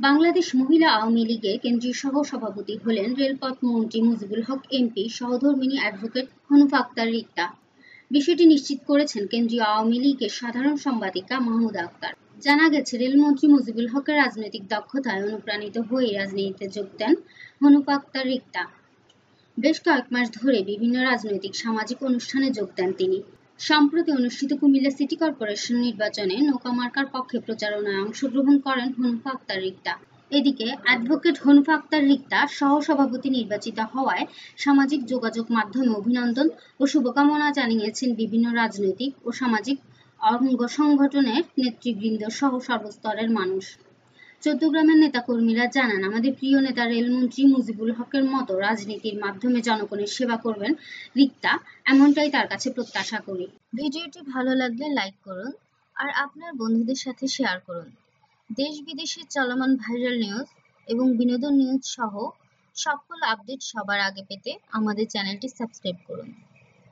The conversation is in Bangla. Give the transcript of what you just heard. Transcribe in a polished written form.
বাংলাদেশ মহিলা আওয়ামী লীগের কেন্দ্রীয় সহ-সভাপতি হলেন রেলপথ মন্ত্রী মুজিবুল হক এমপি সহধর্মিণী অ্যাডভোকেট হনুফ আক্তার রিক্তা। বিষয়টি নিশ্চিত করেছেন কেন্দ্রীয় আওয়ামী লীগের সাধারণ সম্পাদিকা মাহমুদা আক্তার। জানা গেছে, রেলমন্ত্রী মুজিবুল হকের রাজনৈতিক দক্ষতায় অনুপ্রাণিত হয়ে রাজনীতিতে যোগ দেন হনুফ আক্তার রিক্তা। বেশ কয়েক মাস ধরে বিভিন্ন রাজনৈতিক সামাজিক অনুষ্ঠানে যোগ দেন তিনি। সম্প্রতি অনুষ্ঠিত কুমিল্লা সিটি কর্পোরেশন নির্বাচনে নৌকা মার্কার পক্ষে প্রচারণায় অংশগ্রহণ করেন হনুফ আক্তার রিক্তা। এদিকে অ্যাডভোকেট হনুফ আক্তার রিক্তা সহ-সভাপতি নির্বাচিত হওয়ায় সামাজিক যোগাযোগ মাধ্যমে অভিনন্দন ও শুভকামনা জানিয়েছেন বিভিন্ন রাজনৈতিক ও সামাজিক অঙ্গ সংগঠনের নেতৃবৃন্দ সহ সর্বস্তরের মানুষ। চট্টগ্রামের নেতাকর্মীরা জানান, আমাদের প্রিয় নেতা রেলমন্ত্রী মুজিবুল হকের মতো রাজনীতির মাধ্যমে জনগণের সেবা করবেন রিক্তা, এমনটাই তার কাছে প্রত্যাশা করি। ভিডিওটি ভালো লাগলে লাইক করুন আর আপনার বন্ধুদের সাথে শেয়ার করুন। দেশ বিদেশের চলমান ভাইরাল নিউজ এবং বিনোদন নিউজ সহ সকল আপডেট সবার আগে পেতে আমাদের চ্যানেলটি সাবস্ক্রাইব করুন।